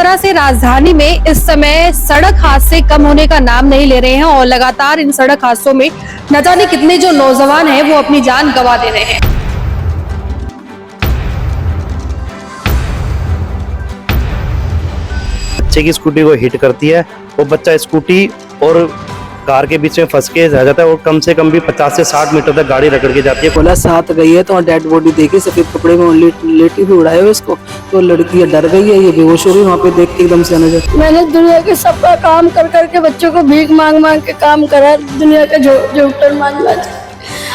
तरह से राजधानी में इस समय सड़क हादसे कम होने का नाम नहीं ले रहे हैं और लगातार इन सड़क हादसों में न जाने कितने जो नौजवान हैं वो अपनी जान गंवा दे रहे हैं। बच्चे की स्कूटी को हिट करती है, वो बच्चा स्कूटी और कार के बीच में फंस के रह जाता है और कम से कम भी 50 से 60 मीटर तक गाड़ी रगड़ के जाती है। पुलिस साथ गई है तो डेड बॉडी देखी, सफेद कपड़े में लेटी हुई उड़ाए हुए इसको, तो लड़की डर गई है, ये बेहोश हो गई वहाँ पे देख के एकदम से नजर। मैंने दुनिया के सबका काम कर करके बच्चों को भीख मांग मांग के काम करा, दुनिया के झोपटर मांग मांग।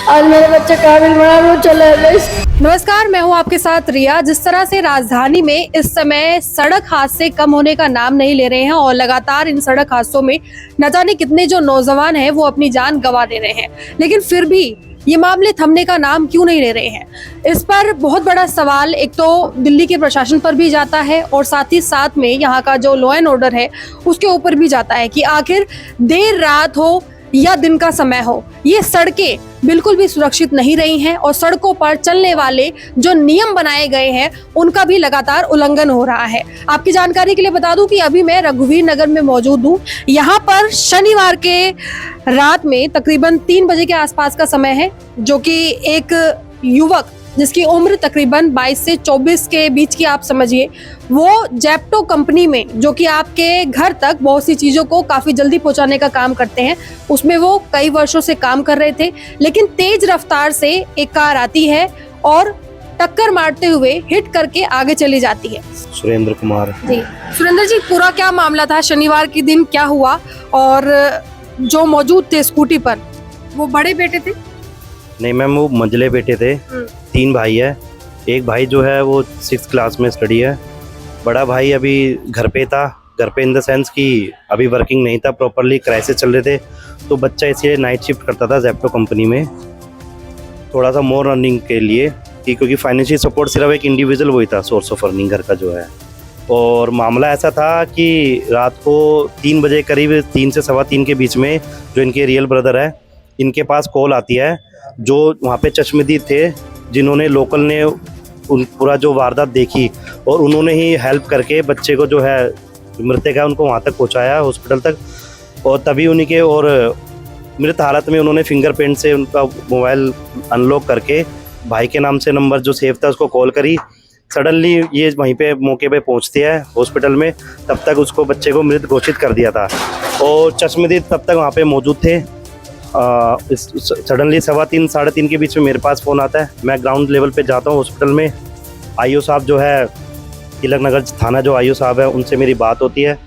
आज मेरे बच्चे काबिल बना, वो चले गए। नमस्कार, मैं हूं आपके साथ रिया। जिस तरह से राजधानी में इस समय सड़क हादसे कम होने का नाम नहीं ले रहे हैं और लगातार इन सड़क हादसों में न जाने कितने जो नौजवान हैं वो अपनी जान गंवा दे रहे हैं, लेकिन फिर भी ये मामले थमने का नाम क्यों नहीं ले रहे हैं। इस पर बहुत बड़ा सवाल एक तो दिल्ली के प्रशासन पर भी जाता है और साथ ही साथ में यहाँ का जो लॉ एंड ऑर्डर है उसके ऊपर भी जाता है कि आखिर देर रात हो या दिन का समय हो, ये सड़कें बिल्कुल भी सुरक्षित नहीं रही हैं और सड़कों पर चलने वाले जो नियम बनाए गए हैं उनका भी लगातार उल्लंघन हो रहा है। आपकी जानकारी के लिए बता दूं कि अभी मैं रघुवीर नगर में मौजूद हूं। यहाँ पर शनिवार के रात में तकरीबन 3 बजे के आसपास का समय है, जो कि एक युवक जिसकी उम्र तकरीबन 22 से 24 के बीच की आप समझिए, वो जेप्टो कंपनी में जो कि आपके घर तक बहुत सी चीज़ों को काफ़ी जल्दी पहुंचाने का काम करते हैं, उसमें वो कई वर्षों से काम कर रहे थे। लेकिन तेज रफ्तार से एक कार आती है और टक्कर मारते हुए हिट करके आगे चली जाती है। सुरेंद्र कुमार जी, सुरेंद्र जी, पूरा क्या मामला था? शनिवार के दिन क्या हुआ? और जो मौजूद थे स्कूटी पर वो बड़े बेटे थे? नहीं मैम, वो मंझले बेटे थे। 3 भाई है। एक भाई जो है वो 6th क्लास में स्टडी है। बड़ा भाई अभी घर पे था, घर पे इन द सेंस कि अभी वर्किंग नहीं था प्रॉपरली, क्राइसिस चल रहे थे, तो बच्चा इसलिए नाइट शिफ्ट करता था जेप्टो कंपनी में, थोड़ा सा मोर अर्निंग के लिए, क्योंकि फाइनेंशियल सपोर्ट सिर्फ एक इंडिविजुअल वही था सोर्स ऑफ अर्निंग घर का जो है। और मामला ऐसा था कि रात को 3 बजे करीब, 3 से सवा 3 के बीच में, जो इनके रियल ब्रदर है, इनके पास कॉल आती है। जो वहाँ पे चश्मदीद थे, जिन्होंने लोकल ने उन पूरा जो वारदात देखी और उन्होंने ही हेल्प करके बच्चे को जो है मृतक है उनको वहाँ तक पहुँचाया हॉस्पिटल तक। और तभी उन्हीं के और मृत हालत में उन्होंने फिंगरप्रिंट से उनका मोबाइल अनलॉक करके भाई के नाम से नंबर जो सेव था उसको कॉल करी। सडनली ये वहीं पे मौके पे पहुँचते हैं हॉस्पिटल में, तब तक उसको बच्चे को मृत घोषित कर दिया था और चश्मदीद तब तक वहाँ पर मौजूद थे। सडनली 3:15 साढ़े 3 के बीच में मेरे पास फ़ोन आता है। मैं ग्राउंड लेवल पे जाता हूँ हॉस्पिटल में। आईओ साहब जो है तिलक नगर थाना, जो आईओ साहब है, उनसे मेरी बात होती है,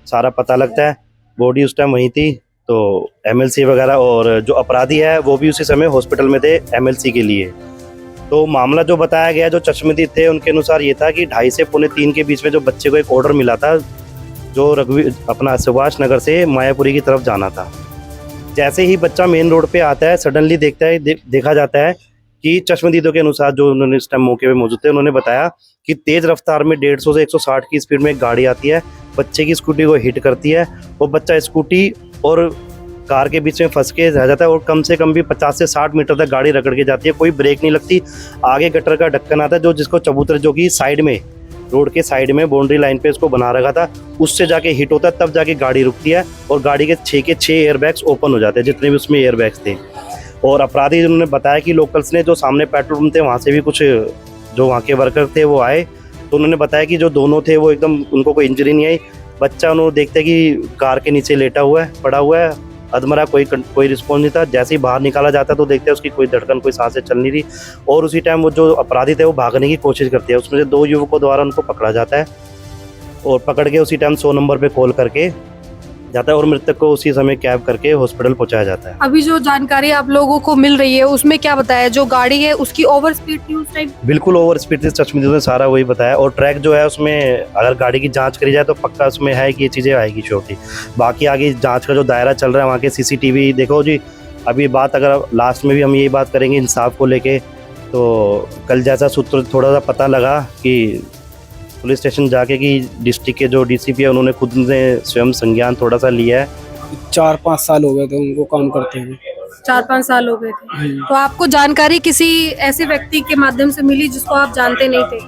सारा पता लगता है। बॉडी उस टाइम वहीं थी, तो एमएलसी वगैरह और जो अपराधी है वो भी उसी समय हॉस्पिटल में थे एमएलसी के लिए। तो मामला जो बताया गया, जो चश्मदीद थे उनके अनुसार ये था कि 2:30 से 2:45 के बीच में जो बच्चे को एक ऑर्डर मिला था, जो अपना सुभाष नगर से मायापुरी की तरफ जाना था। जैसे ही बच्चा मेन रोड पे आता है, सडनली देखा जाता है कि चश्मदीदों के अनुसार, जो उन्होंने इस टाइम मौके पे मौजूद थे, उन्होंने बताया कि तेज रफ्तार में 150 से 160 की स्पीड में एक गाड़ी आती है, बच्चे की स्कूटी को हिट करती है, वो बच्चा स्कूटी और कार के बीच में फंस के रह जाता है और कम से कम भी 50 से 60 मीटर तक गाड़ी रगड़ के जाती है। कोई ब्रेक नहीं लगती। आगे गटर का ढक्कन आता है, जो जिसको चबूतरे, जो कि साइड में, रोड के साइड में बाउंड्री लाइन पे उसको बना रखा था, उससे जाके हिट होता है, तब जाके गाड़ी रुकती है और गाड़ी के 6 के 6 एयरबैग्स ओपन हो जाते हैं, जितने भी उसमें एयरबैग्स थे। और अपराधी, उन्होंने बताया कि लोकल्स ने, जो सामने पेट्रोल पंप थे वहाँ से भी कुछ जो वहाँ के वर्कर थे वो आए, तो उन्होंने बताया कि जो दोनों थे वो एकदम, उनको कोई इंजरी नहीं आई। बच्चा उन्होंने देखते कि कार के नीचे लेटा हुआ है, पड़ा हुआ है, अधमरा, कोई रिस्पॉन्स नहीं था। जैसे ही बाहर निकाला जाता तो देखते हैं उसकी कोई धड़कन, कोई सांसें चल नहीं रही। और उसी टाइम वो जो अपराधी थे वो भागने की कोशिश करते हैं, उसमें से 2 युवकों द्वारा उनको पकड़ा जाता है और पकड़ के उसी टाइम 100 नंबर पे कॉल करके जाता है और मृतक को उसी समय कैब करके हॉस्पिटल पहुंचाया जाता है। अभी जो जानकारी आप लोगों को मिल रही है उसमें क्या बताया, जो गाड़ी है उसकी ओवर स्पीड थी उस टाइम? बिल्कुल ओवर स्पीड थी, चश्मदीदों ने सारा वही बताया। और ट्रैक जो है उसमें अगर गाड़ी की जांच करी जाए तो पक्का उसमें है कि ये चीज़ें आएगी छोटी। बाकी आगे जांच का जो दायरा चल रहा है, वहाँ के सीसीटीवी देखो जी। अभी बात, अगर लास्ट में भी हम यही बात करेंगे इंसाफ को लेके, तो कल जैसा सूत्र थोड़ा सा पता लगा कि पुलिस स्टेशन जाके कि डिस्ट्रिक्ट के जो डीसीपी है उन्होंने खुद ने स्वयं संज्ञान थोड़ा सा लिया है। 4-5 साल हो गए थे उनको काम करते हुए। 4-5 साल हो गए थे। तो आपको जानकारी किसी ऐसे व्यक्ति के माध्यम से मिली जिसको आप जानते नहीं थे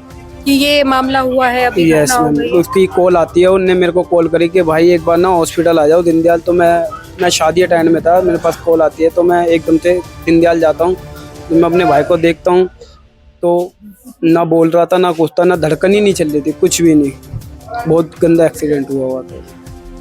कि ये मामला हुआ है अभी यस घटना हो मैम, गई है? उसकी कॉल आती है, उनने मेरे को कॉल करी कि भाई एक बार ना हॉस्पिटल आ जाओ दीनदयाल। तो मैं शादी अटेंड में था, मेरे पास कॉल आती है तो मैं एकदम से दीनदयाल जाता हूँ। तो मैं अपने भाई को देखता हूँ तो ना बोल रहा था, ना कुछ था, ना धड़कन ही नहीं चल रही थी, कुछ भी नहीं। बहुत गंदा एक्सीडेंट हुआ था।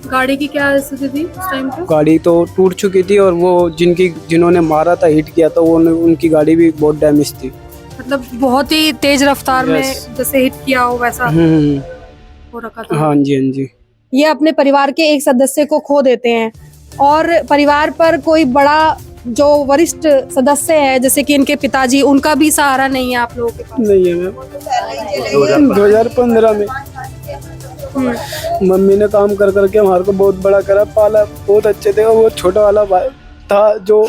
गाड़ी की क्या स्थिति थी उस टाइम पे? गाड़ी तो टूट चुकी थी और वो जिन्होंने मारा था, हिट किया था, वो उनकी गाड़ी भी बहुत डैमेज थी। मतलब बहुत ही तेज रफ्तार में Yes. जैसे हिट किया हो वैसा हो रखा था। हाँ जी, हाँ जी। ये अपने परिवार के एक सदस्य को खो देते हैं और परिवार पर कोई बड़ा जो वरिष्ठ सदस्य है जैसे कि इनके पिताजी, उनका भी सहारा नहीं है आप लोगों के पास? नहीं है मैम। 2015 में मम्मी ने काम कर करके हमारे को बहुत बड़ा करा, पाला, बहुत अच्छे थे। और वो छोटा वाला भाई था जो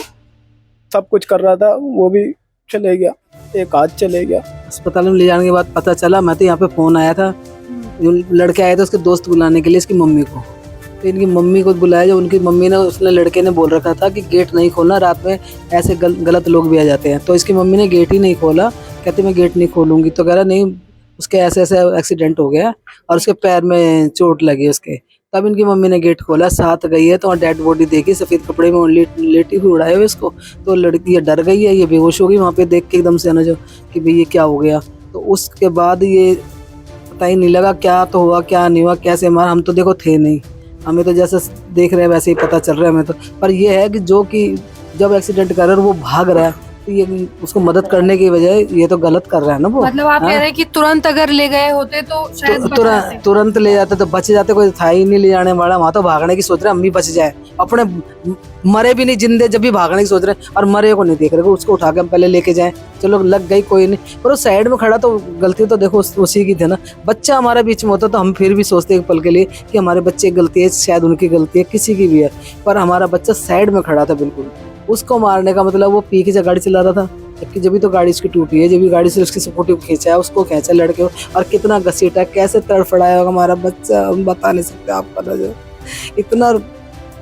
सब कुछ कर रहा था, वो भी चले गया, एक हाथ चले गया। अस्पताल में ले जाने के बाद पता चला, मैं तो यहाँ पे फोन आया था, जो लड़के आए थे उसके दोस्त बुलाने के लिए इसकी मम्मी को। तो इनकी मम्मी को बुलाया, जो उनकी मम्मी ने, उसने लड़के ने बोल रखा था कि गेट नहीं खोलना, रात में ऐसे गलत लोग भी आ जाते हैं। तो इसकी मम्मी ने गेट ही नहीं खोला, कहती मैं गेट नहीं खोलूंगी। तो कह रहा नहीं, उसके ऐसे ऐसे एक्सीडेंट हो गया और उसके पैर में चोट लगी उसके। तब इनकी मम्मी ने गेट खोला, साथ गई है तो डेड बॉडी देखी, सफ़ेद कपड़े में लेटी हुई उड़ाए हुए इसको। तो लड़की ये डर गई है, ये बेहोश हो गई वहाँ पे देख के एकदम से, ना जो कि भाई ये क्या हो गया। तो उसके बाद ये पता ही नहीं लगा क्या तो हुआ, क्या नहीं हुआ, कैसे मारा। हम तो देखो थे नहीं, हमें तो जैसे देख रहे हैं वैसे ही पता चल रहा है हमें तो। पर ये है कि जो कि जब एक्सीडेंट कर रहा है वो भाग रहा है, तो ये उसको मदद करने की बजाय ये तो गलत कर रहा है ना वो। मतलब आप कह रहे हैं कि तुरंत अगर ले गए होते तो शायद बच जाते। तुरंत ले जाते तो बच जाते, कोई था ही नहीं ले जाने वाला। वहां तो भागने की सोच रहे हम भी बच जाए, अपने मरे भी नहीं जिंदे, जब भी भागने की सोच रहे और मरे को नहीं देख रहे, उसको उठा के हम पहले लेके जाए, चलो लग गई कोई नहीं। पर वो साइड में खड़ा तो गलती तो देखो उसी की थी ना। बच्चा हमारे बीच में होता तो हम फिर भी सोचते एक पल के लिए कि हमारे बच्चे की गलती है, शायद उनकी गलती है, किसी की भी है। पर हमारा बच्चा साइड में खड़ा था बिल्कुल, उसको मारने का मतलब वो पी के गाड़ी चला रहा था, जबकि जब भी तो गाड़ी उसकी टूटी है, जब भी गाड़ी से उसकी सपोर्टिव खींचा है, उसको खींचा लड़के को, और कितना घसीटा, कैसे तड़फड़ाया होगा हमारा बच्चा, हम बता नहीं सकते आपका ना, जो इतना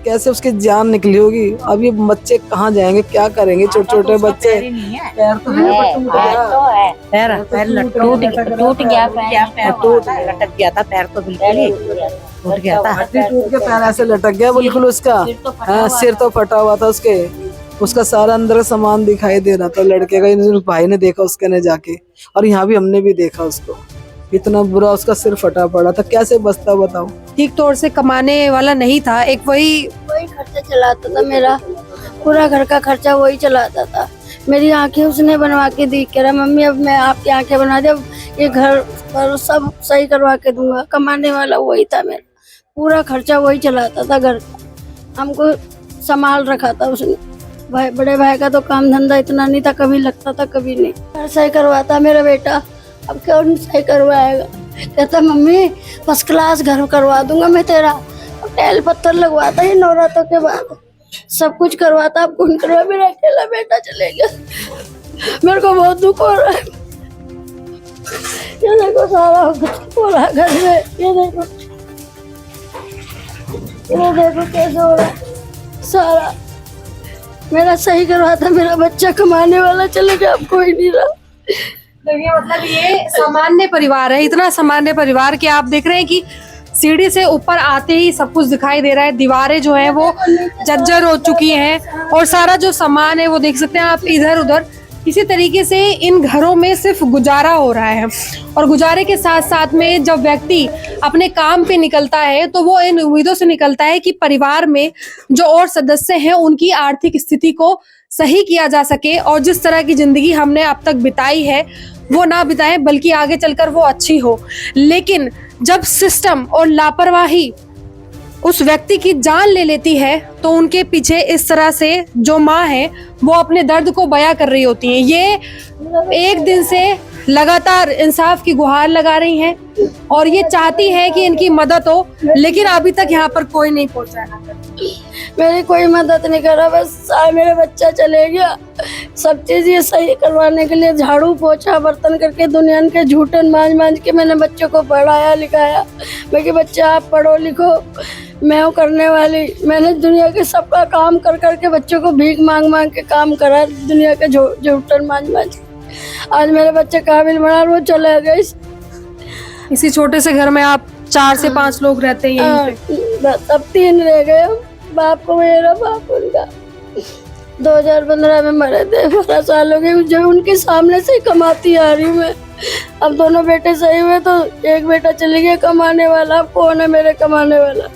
कैसे उसकी जान निकली होगी। अब ये बच्चे कहाँ जाएंगे, क्या करेंगे, छोटे छोटे बच्चे। पैर तो है, पैर टूट गया, लटक गया था पैर, तो बिल्कुल ही टूट गया था। टूट के पैर ऐसे लटक गया बिल्कुल उसका। हाँ, सिर तो फटा हुआ था उसका सारा अंदर सामान दिखाई दे रहा था लड़के का। भाई ने देखा उसके ने जाके, और यहाँ भी हमने भी देखा उसको, इतना बुरा उसका सिर फटा पड़ा था, कैसे बचता बताओ। ठीक तौर से कमाने वाला नहीं था, एक वही खर्चा चलाता था, मेरा पूरा घर का खर्चा वही चलाता था। मेरी आंखें उसने बनवा के दी, कह रहा मम्मी अब मैं आपकी आंखें बना दे, अब ये घर पर सब सही करवा के दूंगा। कमाने वाला वही था, मेरा पूरा खर्चा वही चलाता था घर का, हमको संभाल रखा था उसने। भाई, बड़े भाई का तो काम धंधा इतना नहीं था, कभी लगता था कभी नहीं। घर सही करवाता मेरा बेटा, अब क्यों सही करवाएगा। कहता मम्मी फर्स्ट क्लास घर करवा दूंगा मैं तेरा। अब टैल पत्थर लगवाता है नवरात्रों के बाद, सब कुछ करवाता, अब कौन करवा, मेरा अकेला बेटा चले गया। मेरे को बहुत दुख हो रहा है। ये देखो सारा हो रहा घर में, ये देखो कैसे हो रहा है सारा। मेरा सही करवाता, मेरा बच्चा कमाने वाला चले गया, अब कोई नहीं रहा। देखिए मतलब ये सामान्य परिवार है, इतना सामान्य परिवार कि आप देख रहे हैं कि सीढ़ी से ऊपर आते ही सब कुछ दिखाई दे रहा है। दीवारें जो हैं वो जर्जर हो चुकी हैं और सारा जो सामान है वो देख सकते हैं आप इधर उधर। किसी तरीके से इन घरों में सिर्फ गुजारा हो रहा है, और गुजारे के साथ साथ में जब व्यक्ति अपने काम पे निकलता है तो वो इन उम्मीदों से निकलता है कि परिवार में जो और सदस्य हैं उनकी आर्थिक स्थिति को सही किया जा सके, और जिस तरह की जिंदगी हमने अब तक बिताई है वो ना बिताएं, बल्कि आगे चलकर वो अच्छी हो। लेकिन जब सिस्टम और लापरवाही उस व्यक्ति की जान ले लेती है तो उनके पीछे इस तरह से जो माँ है वो अपने दर्द को बयां कर रही होती हैं। ये एक दिन से लगातार इंसाफ की गुहार लगा रही हैं और ये चाहती है कि इनकी मदद हो, लेकिन अभी तक यहाँ पर कोई नहीं पहुँचा है। मेरी कोई मदद नहीं कर रहा, बस मेरा बच्चा चले गया। सब चीज ये सही करवाने के लिए झाड़ू पोछा बर्तन करके दुनिया के झूठन मांझ के मैंने बच्चों को पढ़ाया लिखाया। मैं कि बच्चा आप पढ़ो लिखो, मैं हूँ करने वाली। मैंने दुनिया के सबका काम कर करके बच्चों को भीख मांग के काम करा, दुनिया के झूठन मांझ के। आज मेरे बच्चे काबिल बना, वो चले गए। इसी छोटे से घर में आप 4 से 5 लोग रहते हैं यहीं पे? बस अब 3 रह गए, बाप को मेरा, बाप उनका 2015 में मरे थे। 12 साल हो गए जो उनके सामने से ही कमाती आ रही हूँ मैं। अब दोनों बेटे सही हुए तो एक बेटा चले गया कमाने वाला, अब कौन है मेरे कमाने वाला?